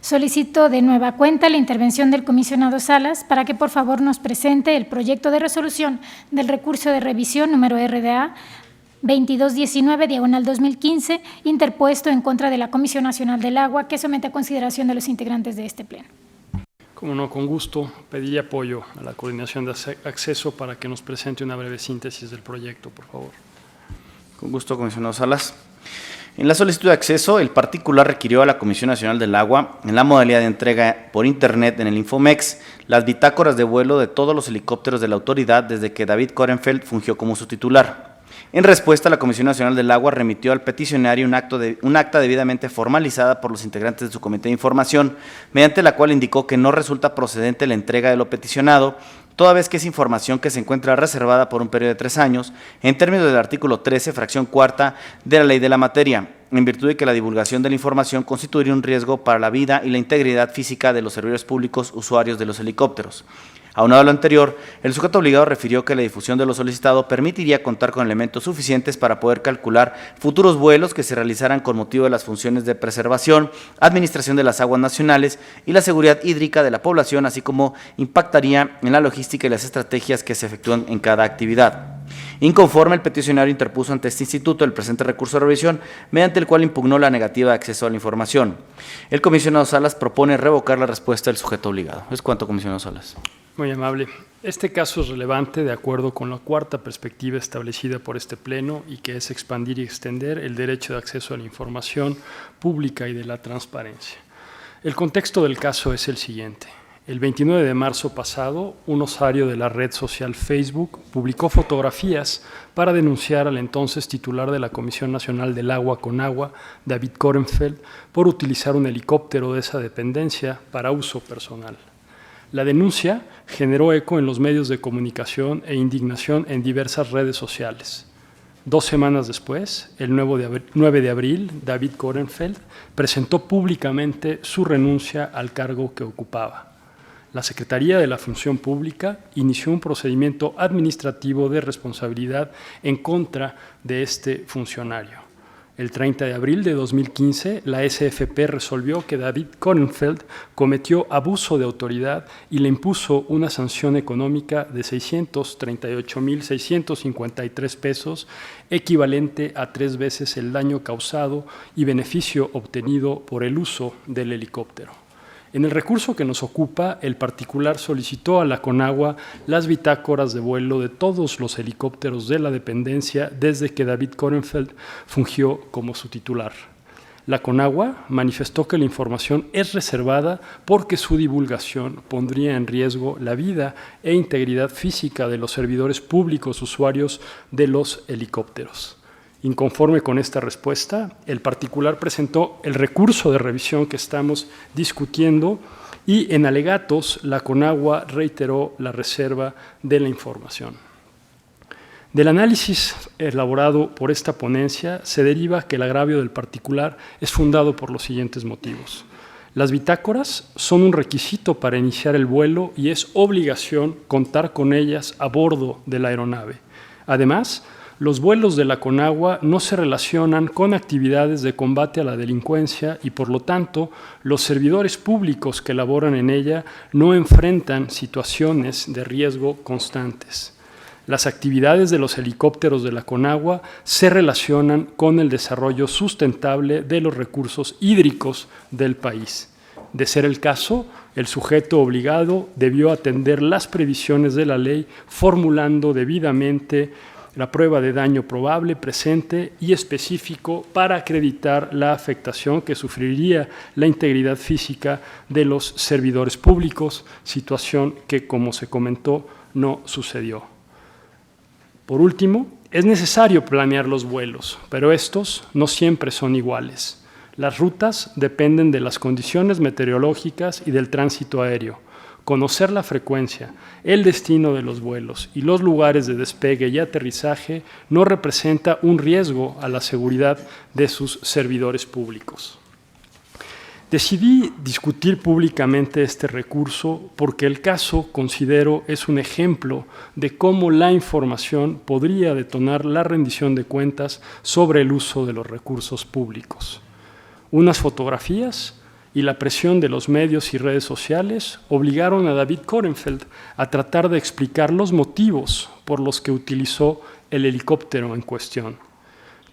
Solicito de nueva cuenta la intervención del comisionado Salas para que por favor nos presente el proyecto de resolución del recurso de revisión número RDA 2219/2015 interpuesto en contra de la Comisión Nacional del Agua, que somete a consideración de los integrantes de este pleno. Como no, con gusto, pedí apoyo a la Coordinación de Acceso para que nos presente una breve síntesis del proyecto, por favor. Con gusto, comisionado Salas. En la solicitud de acceso, el particular requirió a la Comisión Nacional del Agua, en la modalidad de entrega por Internet en el Infomex, las bitácoras de vuelo de todos los helicópteros de la autoridad desde que David Korenfeld fungió como su titular. En respuesta, la Comisión Nacional del Agua remitió al peticionario un acta debidamente formalizada por los integrantes de su Comité de Información, mediante la cual indicó que no resulta procedente la entrega de lo peticionado, toda vez que es información que se encuentra reservada por un periodo de 3 años, en términos del artículo 13, fracción cuarta de la ley de la materia, en virtud de que la divulgación de la información constituiría un riesgo para la vida y la integridad física de los servidores públicos usuarios de los helicópteros. Aunado a lo anterior, el sujeto obligado refirió que la difusión de lo solicitado permitiría contar con elementos suficientes para poder calcular futuros vuelos que se realizaran con motivo de las funciones de preservación, administración de las aguas nacionales y la seguridad hídrica de la población, así como impactaría en la logística y las estrategias que se efectúan en cada actividad. Inconforme, el peticionario interpuso ante este instituto el presente recurso de revisión, mediante el cual impugnó la negativa de acceso a la información. El comisionado Salas propone revocar la respuesta del sujeto obligado. Es cuanto, comisionado Salas. Muy amable. Este caso es relevante de acuerdo con la cuarta perspectiva establecida por este Pleno y que es expandir y extender el derecho de acceso a la información pública y de la transparencia. El contexto del caso es el siguiente. El 29 de marzo pasado, un usuario de la red social Facebook publicó fotografías para denunciar al entonces titular de la Comisión Nacional del Agua, CONAGUA, David Korenfeld, por utilizar un helicóptero de esa dependencia para uso personal. La denuncia generó eco en los medios de comunicación e indignación en diversas redes sociales. 2 semanas después, el 9 de abril, David Korenfeld presentó públicamente su renuncia al cargo que ocupaba. La Secretaría de la Función Pública inició un procedimiento administrativo de responsabilidad en contra de este funcionario. El 30 de abril de 2015, la SFP resolvió que David Korenfeld cometió abuso de autoridad y le impuso una sanción económica de 638,653 pesos, equivalente a 3 veces el daño causado y beneficio obtenido por el uso del helicóptero. En el recurso que nos ocupa, el particular solicitó a la CONAGUA las bitácoras de vuelo de todos los helicópteros de la dependencia desde que David Korenfeld fungió como su titular. La CONAGUA manifestó que la información es reservada porque su divulgación pondría en riesgo la vida e integridad física de los servidores públicos usuarios de los helicópteros. Inconforme con esta respuesta, el particular presentó el recurso de revisión que estamos discutiendo y en alegatos la CONAGUA reiteró la reserva de la información. Del análisis elaborado por esta ponencia se deriva que el agravio del particular es fundado por los siguientes motivos. Las bitácoras son un requisito para iniciar el vuelo y es obligación contar con ellas a bordo de la aeronave. Además, los vuelos de la CONAGUA no se relacionan con actividades de combate a la delincuencia y, por lo tanto, los servidores públicos que laboran en ella no enfrentan situaciones de riesgo constantes. Las actividades de los helicópteros de la CONAGUA se relacionan con el desarrollo sustentable de los recursos hídricos del país. De ser el caso, el sujeto obligado debió atender las previsiones de la ley, formulando debidamente la prueba de daño probable, presente y específico para acreditar la afectación que sufriría la integridad física de los servidores públicos, situación que, como se comentó, no sucedió. Por último, es necesario planear los vuelos, pero estos no siempre son iguales. Las rutas dependen de las condiciones meteorológicas y del tránsito aéreo. Conocer la frecuencia, el destino de los vuelos y los lugares de despegue y aterrizaje no representa un riesgo a la seguridad de sus servidores públicos. Decidí discutir públicamente este recurso porque el caso, considero, es un ejemplo de cómo la información podría detonar la rendición de cuentas sobre el uso de los recursos públicos. Unas fotografías y la presión de los medios y redes sociales obligaron a David Korenfeld a tratar de explicar los motivos por los que utilizó el helicóptero en cuestión.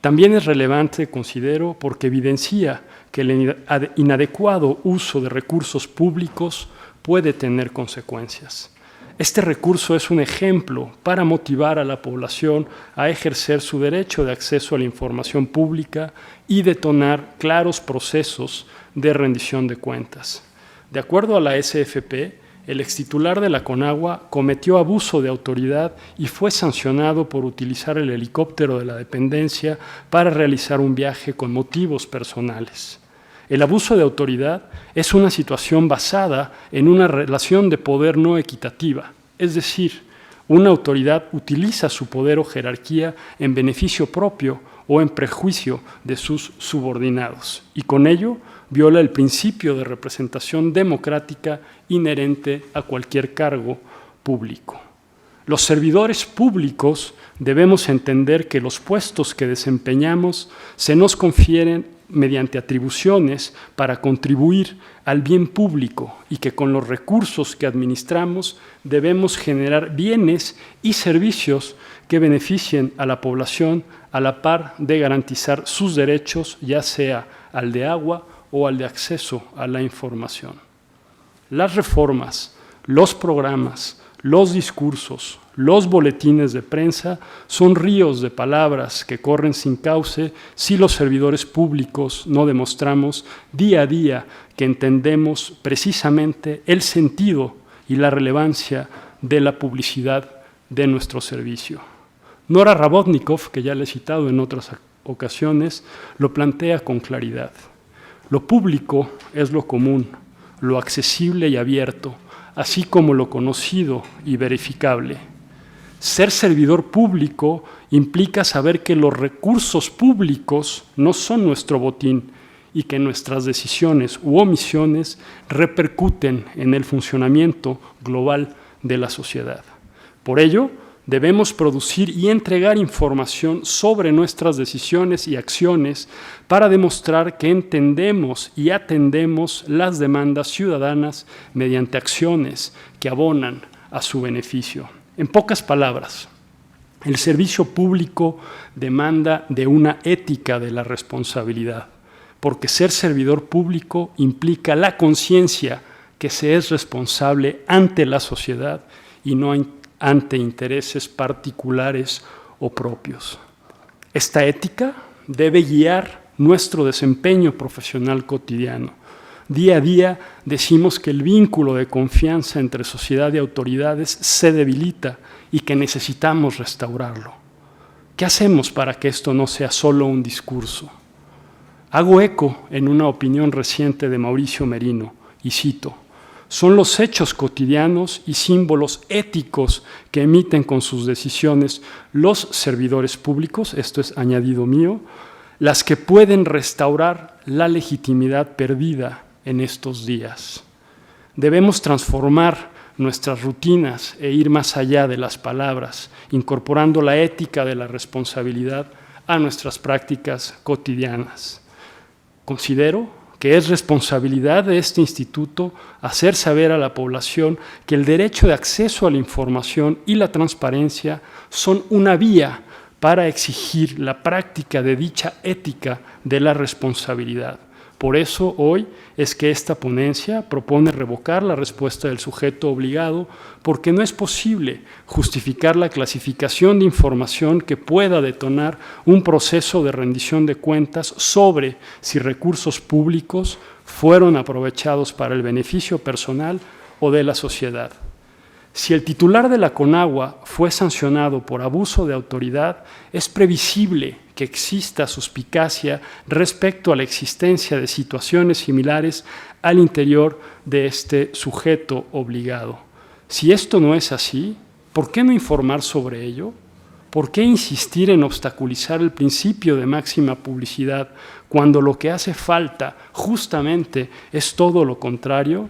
También es relevante, considero, porque evidencia que el inadecuado uso de recursos públicos puede tener consecuencias. Este recurso es un ejemplo para motivar a la población a ejercer su derecho de acceso a la información pública y detonar claros procesos de rendición de cuentas. De acuerdo a la SFP, el extitular de la Conagua cometió abuso de autoridad y fue sancionado por utilizar el helicóptero de la dependencia para realizar un viaje con motivos personales. El abuso de autoridad es una situación basada en una relación de poder no equitativa, es decir, una autoridad utiliza su poder o jerarquía en beneficio propio o en prejuicio de sus subordinados, y con ello viola el principio de representación democrática inherente a cualquier cargo público. Los servidores públicos debemos entender que los puestos que desempeñamos se nos confieren mediante atribuciones para contribuir al bien público y que con los recursos que administramos debemos generar bienes y servicios que beneficien a la población a la par de garantizar sus derechos, ya sea al de agua o al de acceso a la información. Las reformas, los programas, los discursos, los boletines de prensa son ríos de palabras que corren sin cauce si los servidores públicos no demostramos día a día que entendemos precisamente el sentido y la relevancia de la publicidad de nuestro servicio. Nora Rabotnikov, que ya le he citado en otras ocasiones, lo plantea con claridad. Lo público es lo común, lo accesible y abierto, así como lo conocido y verificable. Ser servidor público implica saber que los recursos públicos no son nuestro botín y que nuestras decisiones u omisiones repercuten en el funcionamiento global de la sociedad. Por ello, debemos producir y entregar información sobre nuestras decisiones y acciones para demostrar que entendemos y atendemos las demandas ciudadanas mediante acciones que abonan a su beneficio. En pocas palabras, el servicio público demanda de una ética de la responsabilidad, porque ser servidor público implica la conciencia que se es responsable ante la sociedad y no ante intereses particulares o propios. Esta ética debe guiar nuestro desempeño profesional cotidiano. Día a día decimos que el vínculo de confianza entre sociedad y autoridades se debilita y que necesitamos restaurarlo. ¿Qué hacemos para que esto no sea solo un discurso? Hago eco en una opinión reciente de Mauricio Merino, y cito: son los hechos cotidianos y símbolos éticos que emiten con sus decisiones los servidores públicos, esto es añadido mío, las que pueden restaurar la legitimidad perdida en estos días. Debemos transformar nuestras rutinas e ir más allá de las palabras, incorporando la ética de la responsabilidad a nuestras prácticas cotidianas. Considero que es responsabilidad de este instituto hacer saber a la población que el derecho de acceso a la información y la transparencia son una vía para exigir la práctica de dicha ética de la responsabilidad. Por eso hoy es que esta ponencia propone revocar la respuesta del sujeto obligado, porque no es posible justificar la clasificación de información que pueda detonar un proceso de rendición de cuentas sobre si recursos públicos fueron aprovechados para el beneficio personal o de la sociedad. Si el titular de la Conagua fue sancionado por abuso de autoridad, es previsible que exista suspicacia respecto a la existencia de situaciones similares al interior de este sujeto obligado. Si esto no es así, ¿por qué no informar sobre ello? ¿Por qué insistir en obstaculizar el principio de máxima publicidad cuando lo que hace falta justamente es todo lo contrario?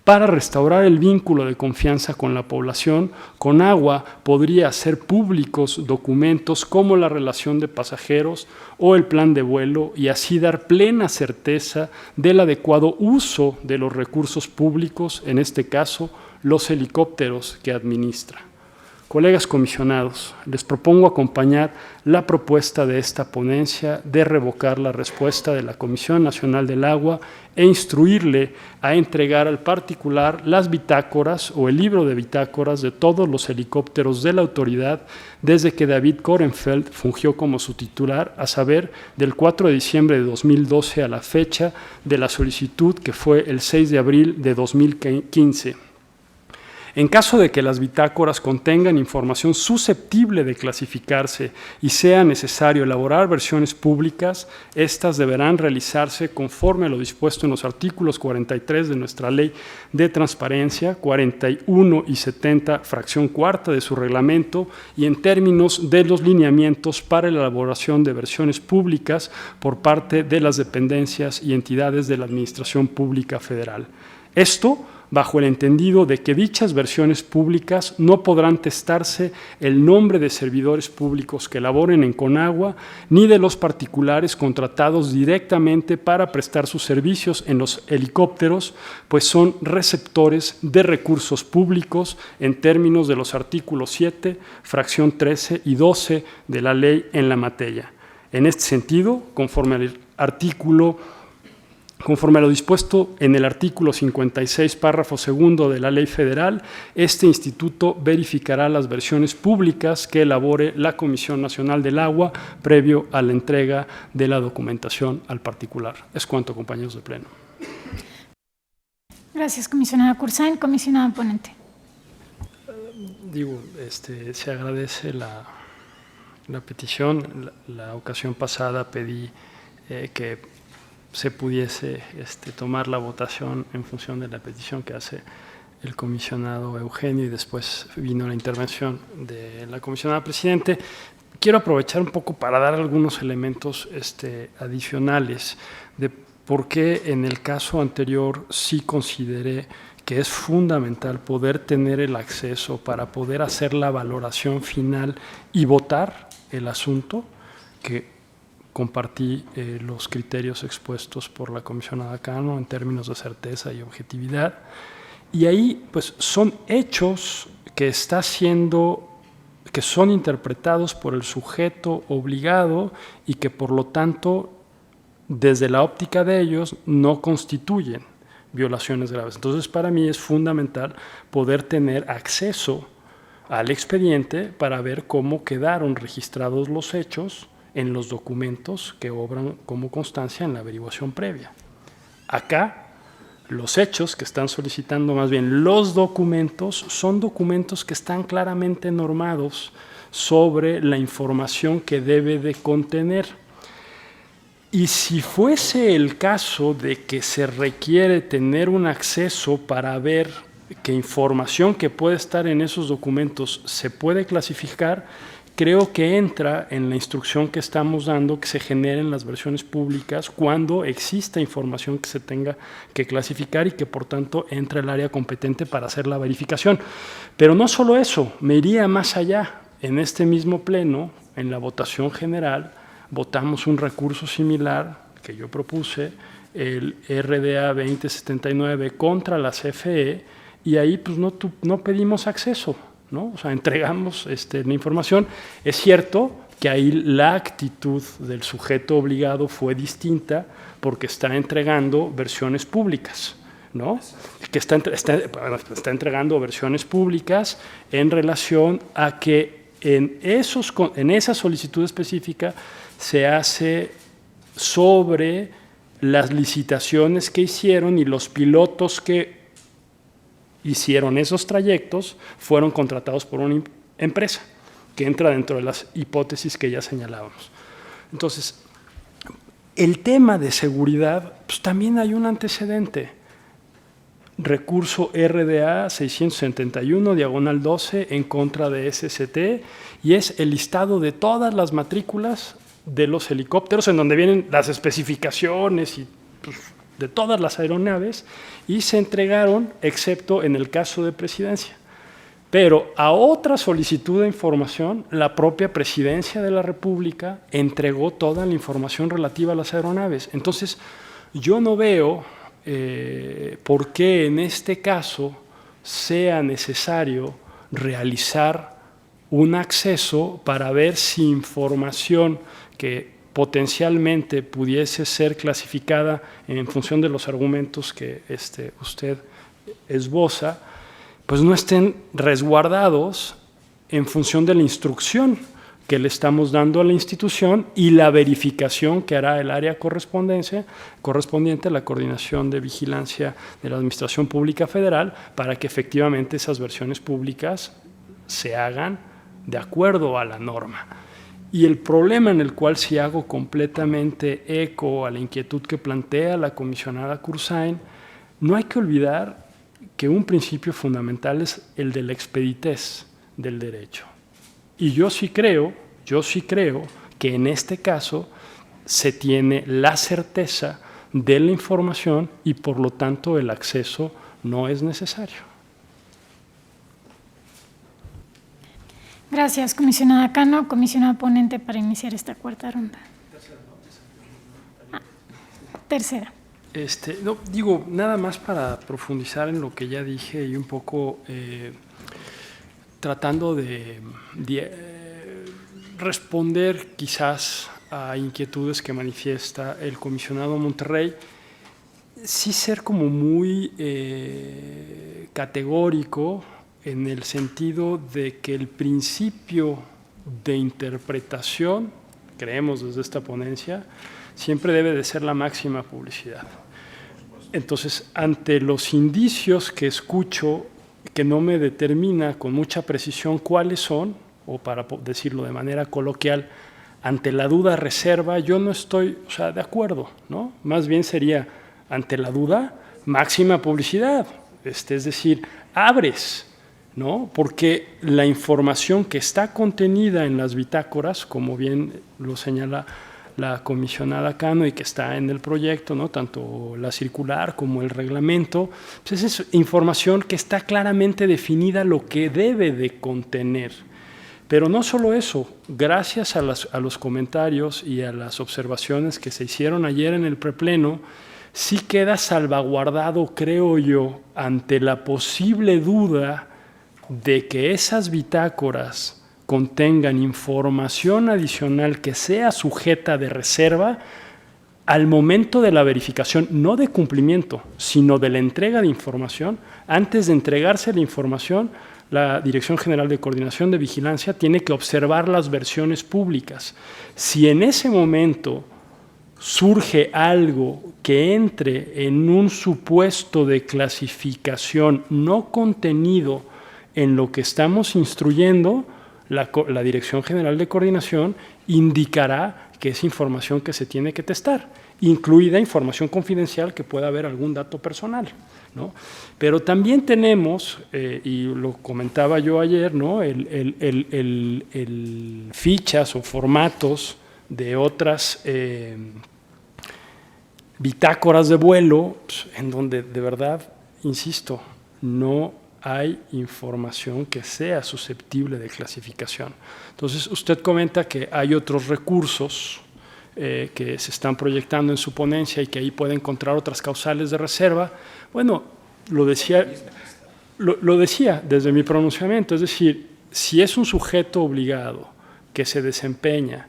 Para restaurar el vínculo de confianza con la población, Conagua podría hacer públicos documentos como la relación de pasajeros o el plan de vuelo y así dar plena certeza del adecuado uso de los recursos públicos, en este caso, los helicópteros que administra. Colegas comisionados, les propongo acompañar la propuesta de esta ponencia de revocar la respuesta de la Comisión Nacional del Agua e instruirle a entregar al particular las bitácoras o el libro de bitácoras de todos los helicópteros de la autoridad desde que David Korenfeld fungió como su titular, a saber, del 4 de diciembre de 2012 a la fecha de la solicitud, que fue el 6 de abril de 2015. En caso de que las bitácoras contengan información susceptible de clasificarse y sea necesario elaborar versiones públicas, estas deberán realizarse conforme a lo dispuesto en los artículos 43 de nuestra Ley de Transparencia, 41 y 70, fracción cuarta de su reglamento, y en términos de los lineamientos para la elaboración de versiones públicas por parte de las dependencias y entidades de la Administración Pública Federal. Esto bajo el entendido de que dichas versiones públicas no podrán testarse el nombre de servidores públicos que laboren en Conagua, ni de los particulares contratados directamente para prestar sus servicios en los helicópteros, pues son receptores de recursos públicos en términos de los artículos 7, fracción 13 y 12 de la ley en la materia. En este sentido, conforme a lo dispuesto en el artículo 56, párrafo segundo de la Ley Federal, este instituto verificará las versiones públicas que elabore la Comisión Nacional del Agua previo a la entrega de la documentación al particular. Es cuanto, compañeros de Pleno. Gracias, comisionada Cursain. Comisionada ponente. Se agradece la petición. La ocasión pasada pedí que se pudiese tomar la votación en función de la petición que hace el comisionado Eugenio y después vino la intervención de la comisionada presidente. Quiero aprovechar un poco para dar algunos elementos adicionales de por qué en el caso anterior sí consideré que es fundamental poder tener el acceso para poder hacer la valoración final y votar el asunto, que compartí los criterios expuestos por la comisionada Cano en términos de certeza y objetividad. Y ahí pues son hechos que son interpretados por el sujeto obligado y que por lo tanto desde la óptica de ellos no constituyen violaciones graves. Entonces para mí es fundamental poder tener acceso al expediente para ver cómo quedaron registrados los hechos en los documentos que obran como constancia en la averiguación previa. Acá, los hechos que están solicitando, más bien los documentos, son documentos que están claramente normados sobre la información que debe de contener. Y si fuese el caso de que se requiere tener un acceso para ver qué información que puede estar en esos documentos se puede clasificar, creo que entra en la instrucción que estamos dando que se generen las versiones públicas cuando exista información que se tenga que clasificar y que por tanto entra el área competente para hacer la verificación. Pero no solo eso, me iría más allá. En este mismo pleno, en la votación general, votamos un recurso similar que yo propuse, el RDA 2079 contra la CFE, y ahí pues no pedimos acceso, ¿no? O sea, entregamos la información. Es cierto que ahí la actitud del sujeto obligado fue distinta porque está entregando versiones públicas, ¿no? Que está entregando versiones públicas en relación a que en esa solicitud específica se hace sobre las licitaciones que hicieron y los pilotos que hicieron esos trayectos fueron contratados por una empresa que entra dentro de las hipótesis que ya señalábamos. Entonces, el tema de seguridad, pues también hay un antecedente. Recurso RDA 671/12 en contra de SST, y es el listado de todas las matrículas de los helicópteros en donde vienen las especificaciones y pues, de todas las aeronaves y se entregaron, excepto en el caso de Presidencia. Pero a otra solicitud de información, la propia Presidencia de la República entregó toda la información relativa a las aeronaves. Entonces, yo no veo por qué en este caso sea necesario realizar un acceso para ver si información que potencialmente pudiese ser clasificada en función de los argumentos que usted esboza, pues no estén resguardados en función de la instrucción que le estamos dando a la institución y la verificación que hará el área correspondiente a la Coordinación de Vigilancia de la Administración Pública Federal para que efectivamente esas versiones públicas se hagan de acuerdo a la norma. Y el problema en el cual sí hago completamente eco a la inquietud que plantea la comisionada Cursain, no hay que olvidar que un principio fundamental es el de la expeditez del derecho. Y yo sí creo que en este caso se tiene la certeza de la información y por lo tanto el acceso no es necesario. Gracias, comisionada Cano. Comisionado ponente para iniciar esta cuarta ronda. Tercera. No, digo, nada más para profundizar en lo que ya dije y un poco tratando de responder quizás a inquietudes que manifiesta el comisionado Monterrey, sí ser como muy categórico en el sentido de que el principio de interpretación, creemos desde esta ponencia, siempre debe de ser la máxima publicidad. Entonces, ante los indicios que escucho, que no me determina con mucha precisión cuáles son, o para decirlo de manera coloquial, ante la duda reserva, yo no estoy de acuerdo, ¿no? Más bien sería, ante la duda, máxima publicidad, es decir, abres, ¿no? Porque la información que está contenida en las bitácoras, como bien lo señala la comisionada Cano y que está en el proyecto, ¿no? Tanto la circular como el reglamento, pues es información que está claramente definida lo que debe de contener. Pero no solo eso, gracias a los comentarios y a las observaciones que se hicieron ayer en el prepleno, sí queda salvaguardado, creo yo, ante la posible duda de que esas bitácoras contengan información adicional que sea sujeta de reserva al momento de la verificación, no de cumplimiento, sino de la entrega de información. Antes de entregarse la información, la Dirección General de Coordinación de Vigilancia tiene que observar las versiones públicas. Si en ese momento surge algo que entre en un supuesto de clasificación no contenido en lo que estamos instruyendo, la Dirección General de Coordinación indicará que es información que se tiene que testar, incluida información confidencial que pueda haber algún dato personal, ¿no? Pero también tenemos, y lo comentaba yo ayer, ¿no? el fichas o formatos de otras bitácoras de vuelo, pues, en donde de verdad, insisto, no hay información que sea susceptible de clasificación. Entonces, usted comenta que hay otros recursos que se están proyectando en su ponencia y que ahí puede encontrar otras causales de reserva. Bueno, lo decía desde mi pronunciamiento, es decir, si es un sujeto obligado que se desempeña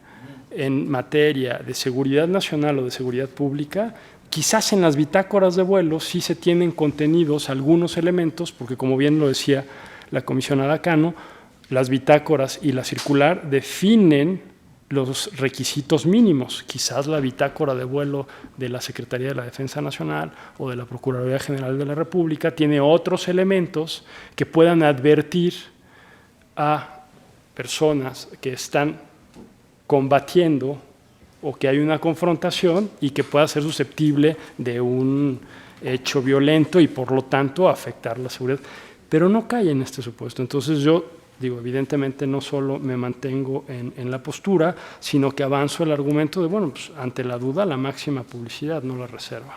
en materia de seguridad nacional o de seguridad pública, quizás en las bitácoras de vuelo sí se tienen contenidos algunos elementos, porque como bien lo decía la comisionada Cano, las bitácoras y la circular definen los requisitos mínimos. Quizás la bitácora de vuelo de la Secretaría de la Defensa Nacional o de la Procuraduría General de la República tiene otros elementos que puedan advertir a personas que están combatiendo o que hay una confrontación y que pueda ser susceptible de un hecho violento y por lo tanto afectar la seguridad. Pero no cae en este supuesto. Entonces yo digo, evidentemente no solo me mantengo en la postura, sino que avanzo el argumento de, bueno, pues ante la duda la máxima publicidad, no la reserva.